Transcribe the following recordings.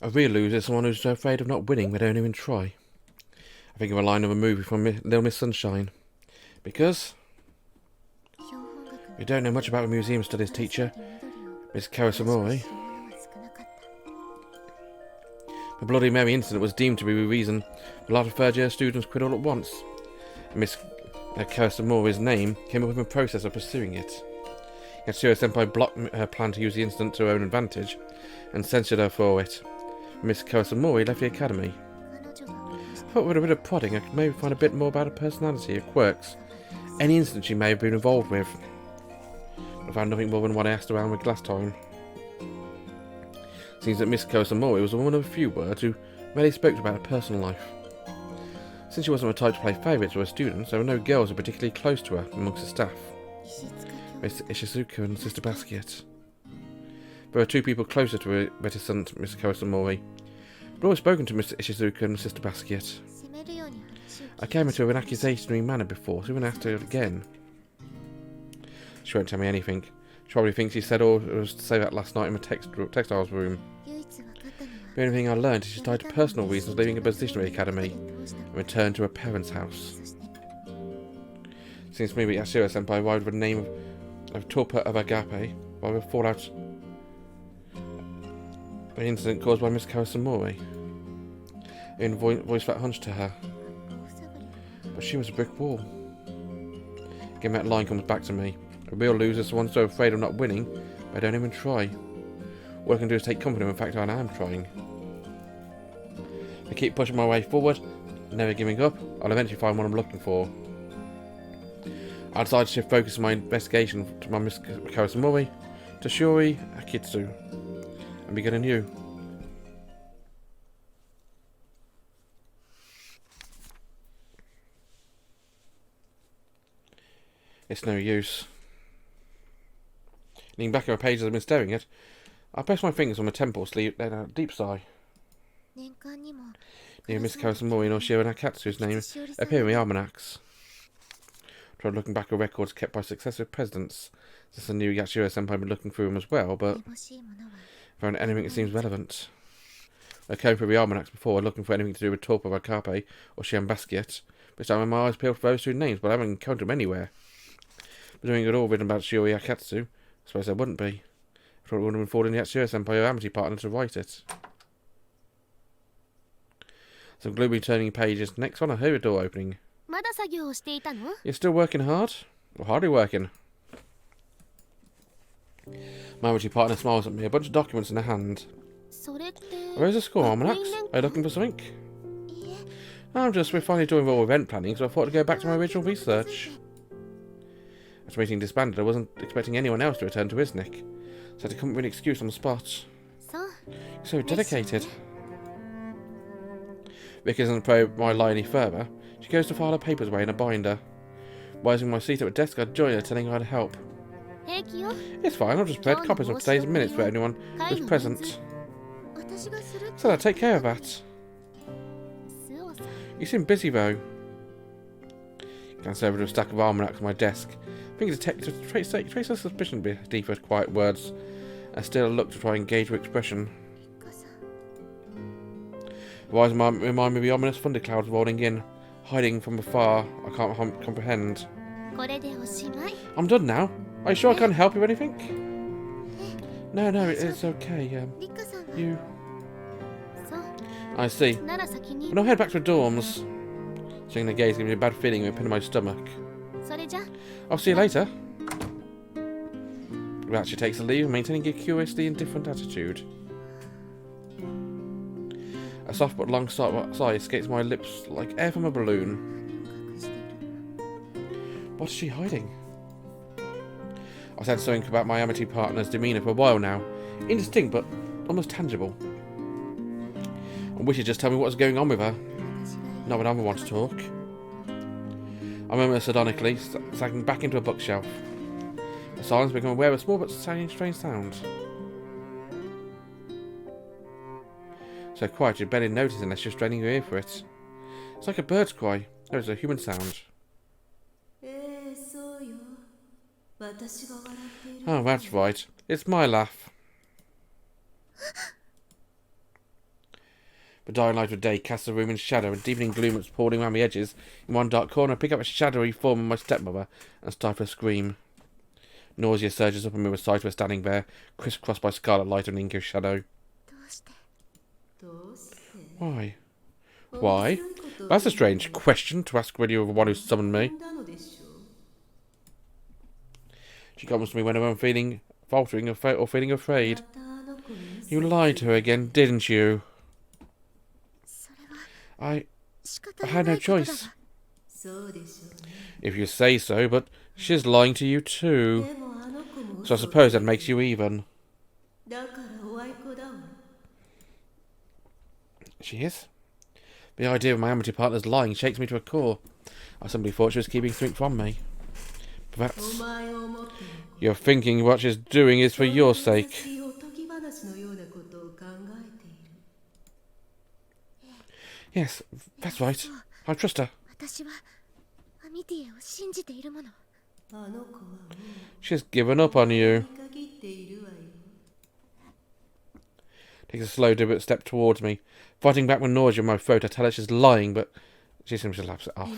A real loser is someone who's so afraid of not winning they don't even try. I think of a line of a movie from Little Miss Sunshine. Because we don't know much about a museum studies teacher, Miss Karasamori. The Bloody Mary incident was deemed to be the reason a lot of third-year students quit all at once. Miss Karasamori's name came up with a process of pursuing it. Yatsura-senpai blocked her plan to use the incident to her own advantage and censured her for it. Miss Karasamori left the academy. I thought with a bit of prodding I could maybe find a bit more about her personality, her quirks, any incident she may have been involved with. I found nothing more than what I asked around with last time. Seems that Miss Karasamori was a woman of a few words who rarely spoke about her personal life. Since she wasn't the type to play favourites with her students, there were no girls who were particularly close to her amongst the staff. Miss Ishizuka and Sister Basquiat. There were two people closer to her reticent Miss Karasamori. I'd always spoken to Miss Ishizuka and Sister Basquiat. I came into her in an accusatory manner before, so even asked her again. She won't tell me anything. She probably thinks he said all there was to say that last night in the textiles room. The only thing I learned is she died for personal reasons, leaving a position at the academy and returned to her parents' house. Seems to me that Yatsura-senpai arrived with the name of Torpor of Agape by the fallout the incident caused by Miss Karasamori. In voiced that hunch to her. But she was a brick wall. Again, that line comes back to me. A real loser is one so afraid of not winning, but I don't even try. All I can do is take comfort in the fact that I am trying. I keep pushing my way forward, never giving up. I'll eventually find what I'm looking for. I decided to shift focus of my investigation to my Miss Karasamori, to Shiori Akitsu, and begin anew. It's no use. Leaning back on the pages I've been staring at, I press my fingers on my temples, let out a deep sigh. Near Miss Karasamori and Oshiro Nakatsu's name appear in the almanacs. Tried looking back at records kept by successive presidents, since I knew Yatsura-senpai had been looking through them as well, but found anything that seems relevant. I came through the almanacs before, looking for anything to do with Torpor of Agape or Shian Basquiat, but this time my eyes peeled for those two names, but I haven't encountered them anywhere. But doing it all written about Shiori Akatsu, I suppose there wouldn't be. I thought it would have been falling Yatsura-senpai or Amitié partner to write it. Some gloomy turning pages. Next one, I hear a door opening. You're still working hard? Or hardly working? My Amitié partner smiles at me, a bunch of documents in her hand. Are those the school almanacs? Are you looking for something? We're finally doing all event planning, so I thought to go back to my original research. After meeting disbanded, I wasn't expecting anyone else to return to Iznik, so I had to come up with an excuse on the spot. You're so dedicated. Vic isn't probe my lie any further. She goes to file her papers away in a binder. Rising my seat at her desk, I join her, telling her I'd help. It's fine, I've just prepared copies of today's minutes for anyone who's present. So I'll take care of that. You seem busy though. Glance over to a stack of almanacs on my desk. I think it's a trace of suspicion beneath her quiet words. I still look to try and gauge her expression. Her eyes remind me of the ominous thunderclouds rolling in, hiding from afar. I can't comprehend. I'm done now. Are you sure I can't help you with anything? No, it's okay. You... I see. When I head back to the dorms... Seeing the gaze gives me a bad feeling in the pit of my stomach. I'll see you later. Ratchet takes a leave, maintaining a curiously indifferent attitude. A soft but long sigh escapes my lips like air from a balloon. What is she hiding? I've said something about my Amitié partner's demeanour for a while now. Indistinct but almost tangible. I wish you'd just tell me what's going on with her. Not when I want to talk. I murmur sardonically, sagging back into a bookshelf. The silence became aware of a small but strange sound. So quiet you'd barely notice unless you're straining your ear for it. It's like a bird's cry. No, it's a human sound. Oh, that's right. It's my laugh. The dying light of day casts the room in shadow, and deepening gloom that's pouring around the edges. In one dark corner, I pick up a shadowy form of my stepmother and stifle a scream. Nausea surges up on me with sight of her standing there, crisscrossed by scarlet light and inky shadow. Why? Why? That's a strange question to ask when you're the one who summoned me. She comes to me whenever I'm feeling faltering or feeling afraid. You lied to her again, didn't you? I had no choice. If you say so, but she's lying to you too. So I suppose that makes you even. She is? The idea of my Amity partner's lying shakes me to a core. I simply thought she was keeping something from me. Perhaps you're thinking what she's doing is for your sake. Yes, that's right. I trust her. She's given up on you. Takes a slow, deliberate step towards me. Fighting back with nausea in my throat, I tell her she's lying, but she seems to lapse it off.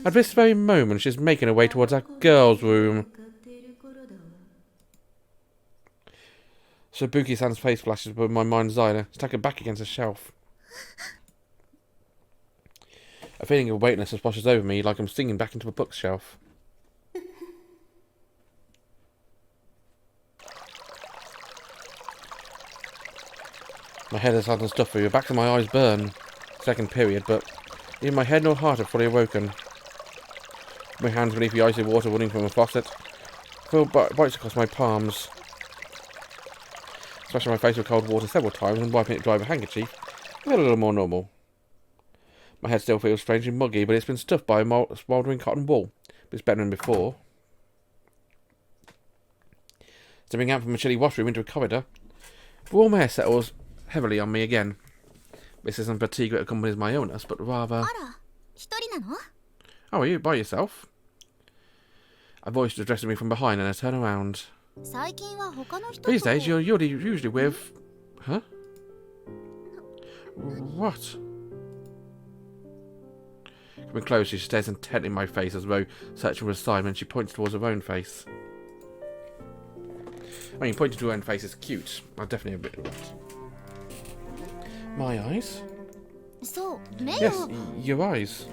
At this very moment, she's making her way towards our girls' room. Sabuki-san's face flashes above my mind's eye, and I stack her back against a shelf. A feeling of weightlessness washes over me, like I'm sinking back into a bookshelf. My head has had some stuff for you, back to my eyes burn. Second period, but neither my head nor heart have fully awoken. My hands beneath the icy water running from a faucet. I feel bites across my palms. Splashing my face with cold water several times and wiping it dry with a handkerchief, I feel a little more normal. My head still feels strangely muggy, but it's been stuffed by a smouldering cotton wool. But it's better than before. Stepping out from a chilly washroom into a corridor, the warm air settles heavily on me again. This isn't fatigue that accompanies my illness, but rather... Oh, are you by yourself? A voice addresses me from behind and I turn around. These days you're usually with... Huh? What? Coming close, she stares intently in my face as though searching for a sign, and she points towards her own face. I mean, pointing to her own face is cute. I'll definitely admit that. My eyes? Yes, your eyes.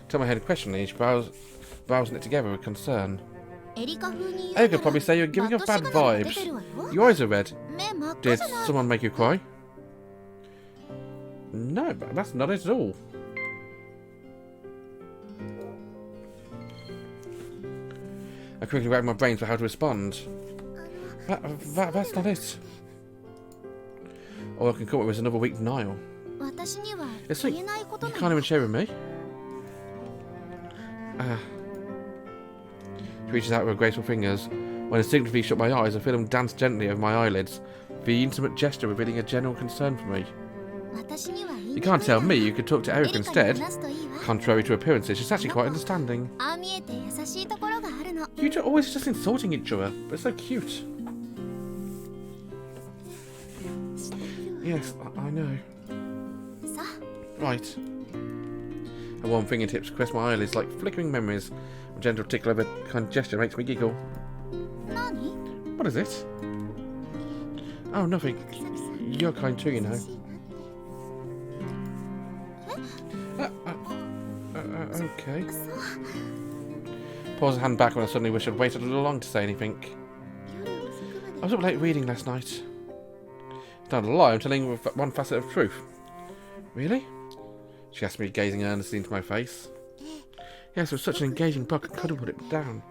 Turn my head questioningly, she browsing it together with concern. I could probably say you're giving off bad vibes. Your eyes are red. Did someone make you cry? No, that's not it at all. I quickly racked my brains for how to respond. That's not it. All I can come up with is another weak denial. It's like you can't even share with me. She reaches out with her graceful fingers. When I instinctively shut my eyes, I feel them dance gently over my eyelids, the intimate gesture revealing a general concern for me. You can't tell me, you could talk to Eric instead. Contrary to appearances, she's actually quite understanding. You two are always just insulting each other, but it's so cute. Yes, I know. Right. Her warm fingertips caress my eyelids like flickering memories. A gentle tickle of a kind gesture makes me giggle. What is it? Oh, nothing. You're kind too, you know. Okay. Pulls her hand back when I suddenly wish I'd waited a little long to say anything. I was up late reading last night. It's not a lie, I'm telling you one facet of truth. Really? She asked me, gazing earnestly into my face. Yes, it was such an engaging book, I couldn't put it down.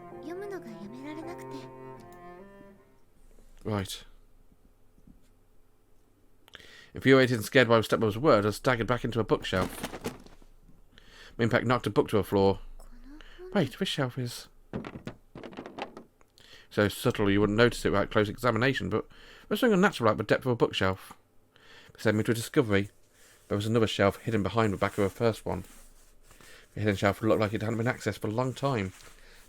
Right. Infuriated and scared by my stepmother's word, I staggered back into a bookshelf. My impact knocked a book to the floor. Wait, this shelf is... So subtle you wouldn't notice it without close examination, but there's something unnatural about the depth of a bookshelf. It sent me to a discovery. There was another shelf hidden behind the back of the first one. The hidden shelf looked like it hadn't been accessed for a long time.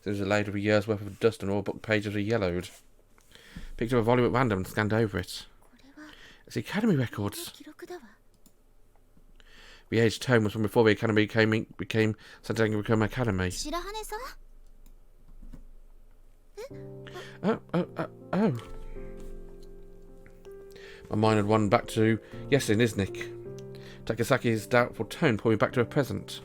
It was laid with a year's worth of dust and all book pages were yellowed. Picked up a volume at random and scanned over it. It's the Academy records. The age tone was from before the Academy became Saint Angraecum Academy. Oh. My mind had wandered back to yesterday in Iznik. Takasaki's doubtful tone pulled me back to her present.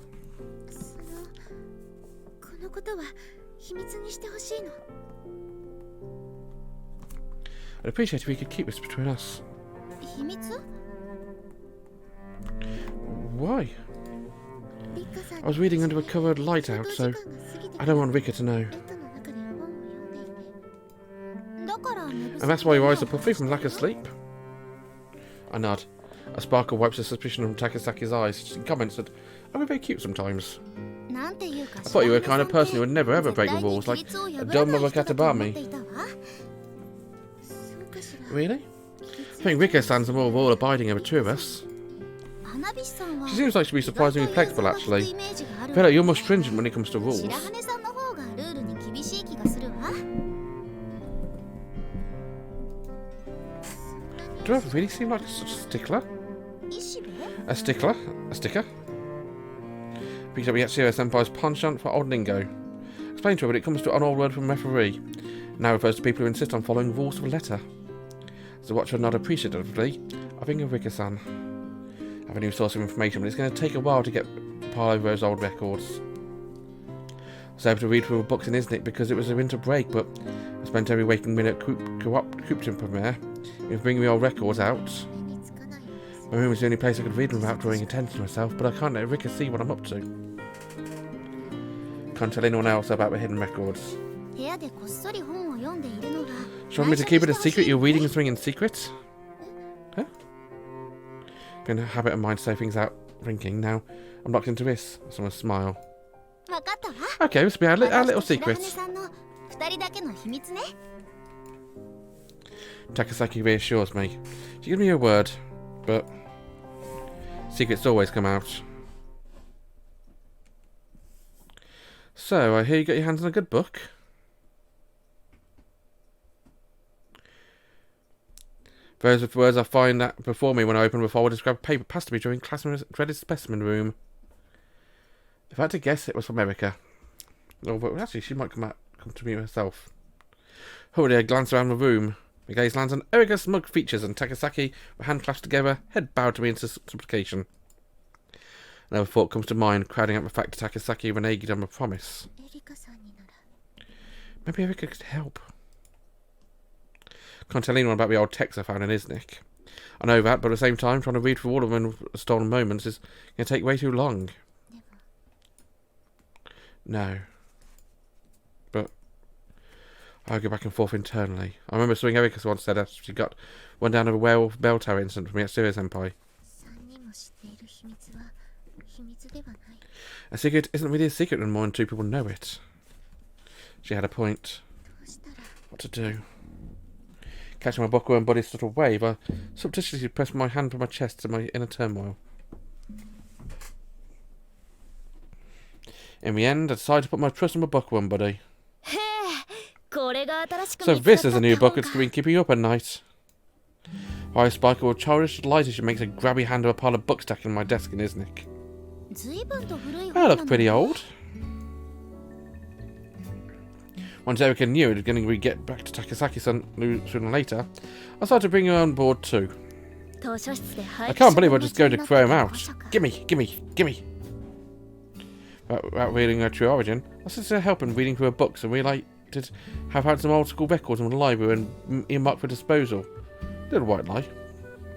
I'd appreciate if we could keep this between us. Why? I was reading under a covered light out, so I don't want Rika to know. And that's why your eyes are puffy from lack of sleep? I nod. A sparkle wipes the suspicion from Takasaki's eyes. She comments that I'm very cute sometimes. I thought you were the kind of person who would never ever break the rules, like a dumb mother katabami. Really? I think Rika-san's more rule-abiding of the two of us. She seems like she'd be surprisingly flexible, actually. I feel like you're more stringent when it comes to rules. Do I really seem like such a stickler? A sticker? Picked up Yatsuhiro Senpai's penchant for old lingo. Explain to her when it comes to an old word from referee. Now refers to people who insist on following rules to a letter. As I watch her nod appreciatively, I think of Rika-san. I have a new source of information, but it's going to take a while to get pile over those old records. I was able to read through the books in Iznik because it was a winter break, but I spent every waking minute cooped in premiere. He was bringing me old records out. My room was the only place I could read them without drawing attention to myself, but I can't let Rika see what I'm up to. Can't tell anyone else about the hidden records. Do you want me to keep it a secret you're reading something in secret? Huh? Been a habit of mine to say things out thinking. Now I'm locked into this. Someone smile. Okay, this will be our little secret. Takasaki reassures me. She gives me her word, but secrets always come out. So, I hear you got your hands on a good book. Those are the words I find that before me when I open the folder to grab paper passed to me during classroom's dreaded specimen room. If I had to guess, it was from Erica. Oh, but actually, she might come to me herself. Hurriedly, I glance around the room. My gaze lands on Erica's smug features and Takasaki, with hand clasped together, head bowed to me in supplication. Another thought comes to mind, crowding out the fact that Takasaki reneged on my promise. Maybe Erica could help. Can't tell anyone about the old texts I found in Iznik. I know that, but at the same time, trying to read through all of them in stolen moments is going to take way too long. No. But I'll go back and forth internally. I remember something Erica once said after she got one down of a werewolf bell tower incident from Yatsuhiro Senpai. A secret isn't really a secret when more than two people know it. She had a point. What to do? Catching my bookworm body's sort of wave, I surreptitiously pressed my hand from my chest to my inner turmoil. In the end, I decided to put my trust in my bookworm buddy. So this is a new book that's been keeping you up at night. I sparkle with childish delight as she makes a grabby hand of a pile of books stacking on my desk in Iznik. That looks pretty old. Once Erica knew it was going to get back to Takasaki sooner or later, I started to bring her on board too. I can't believe I'm just going to throw him out. Gimme! Without reading her true origin, I started to help in reading through her books and realised to have had some old school records in the library and earmarked for disposal. Little white lie.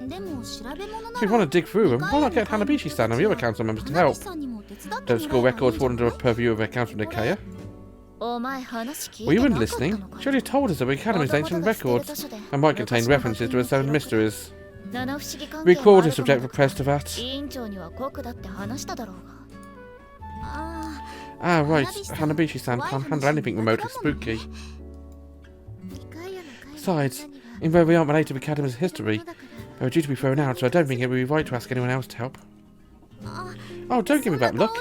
If you want to dig through them, why not get Hanabishi-san and the other council members to help? Don't school records fall under a purview of the Council of Nicaea? Were you even listening? She already told us that the Academy's ancient records and might contain references to her seven mysteries. We called the subject for press to that. Ah, right. Hanabishi-san can't handle anything remotely spooky. Besides, even though we aren't related to the Academy's history, they were due to be thrown out, so I don't think it would be right to ask anyone else to help. Oh, don't give me that look.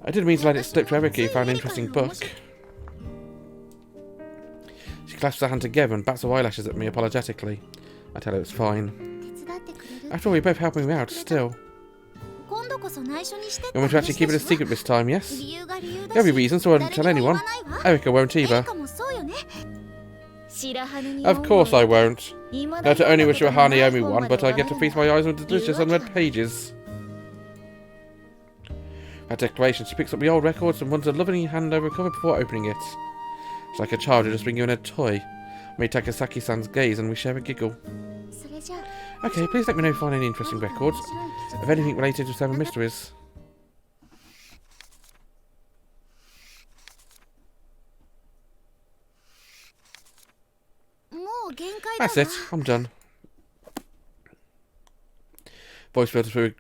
I didn't mean to let it slip to Erica if you found an interesting book. She clasps her hand together and bats her eyelashes at me apologetically. I tell her it's fine. After all, you're both helping me out, still. You want me to actually keep it a secret this time, yes? There'll be reasons, so I won't tell anyone. Erika won't either. Of course I won't. Not only was Shirahane owe me one, but I get to feast my eyes on delicious unread pages. At declaration, she picks up the old records and runs a loving hand over a cover before opening it. It's like a child who just been given a toy. I meet Takasaki-san's gaze and we share a giggle. Okay, please let me know if you find any interesting records of anything related to 7 mysteries. That's it, I'm done. Voice filters through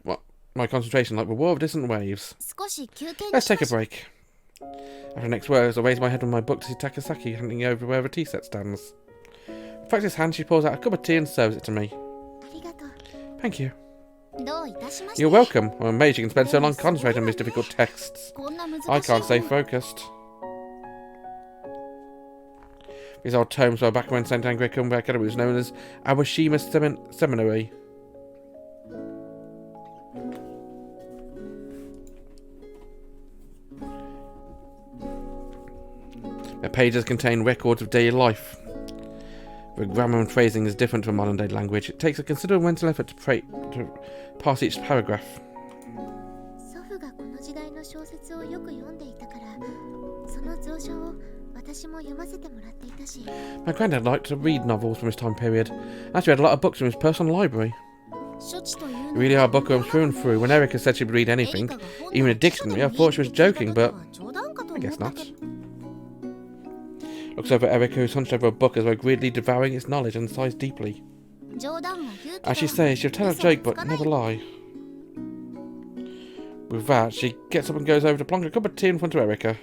my concentration like the war of distant waves. Let's take a break. After the next words, I raise my head on my book to see Takasaki handing over where the tea set stands. With practiced hand, she pours out a cup of tea and serves it to me. Thank you. You're welcome. I'm amazed you can spend so long concentrating on these difficult texts. I can't stay focused. These old tomes were back when Saint Angraecum Academy was known as Awashima Seminary. The pages contain records of daily life. The grammar and phrasing is different from modern day language. It takes a considerable mental effort to pass each paragraph. My granddad liked to read novels from his time period. Actually, had a lot of books from his personal library. You really are bookworms through and through. When Erika said she would read anything, even a dictionary, I thought she was joking, but I guess not. Looks over at Erika, who's hunched over a book as though greedily devouring its knowledge, and sighs deeply. As she says, she'll tell a joke but never lie. With that, she gets up and goes over to plonk a cup of tea in front of Erika.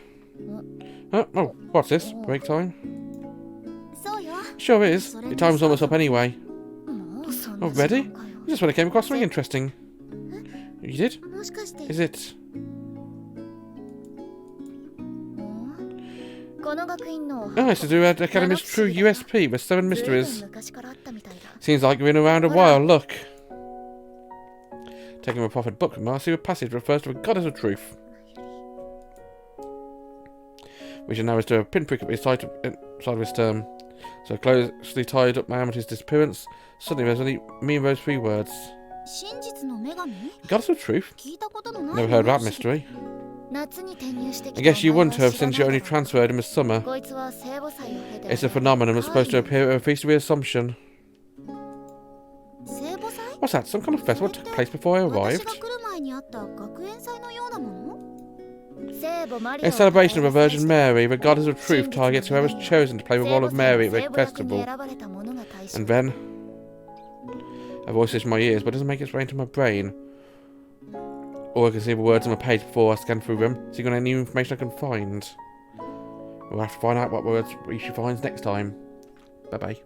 Oh, what's this? Break time? Sure is. Your time's almost up anyway. Oh, ready? Just when I came across something interesting. You did? Is it? Oh, it's to do with Academy's true USP, with 7 mysteries. Seems like you've been around a while, look. Taking a profit book from Marcy, the passage refers to a goddess of truth. We should now is to a pinprick at the side of his term. So closely tied up my Amity's disappearance, suddenly there's only me and those 3 words. Goddess of truth? Never heard of that mystery. I guess you wouldn't have since you only transferred in the summer. It's a phenomenon that's supposed to appear at a feast of the Assumption. What's that? Some kind of festival took place before I arrived? A celebration of the Virgin Mary, the goddess of truth targets whoever's chosen to play the role of Mary at the festival. And then... a voice is in my ears, but it doesn't make its way into my brain. Or I can see the words on the page before I scan through them, seeing any new information I can find. We'll have to find out what words she finds next time. Bye bye.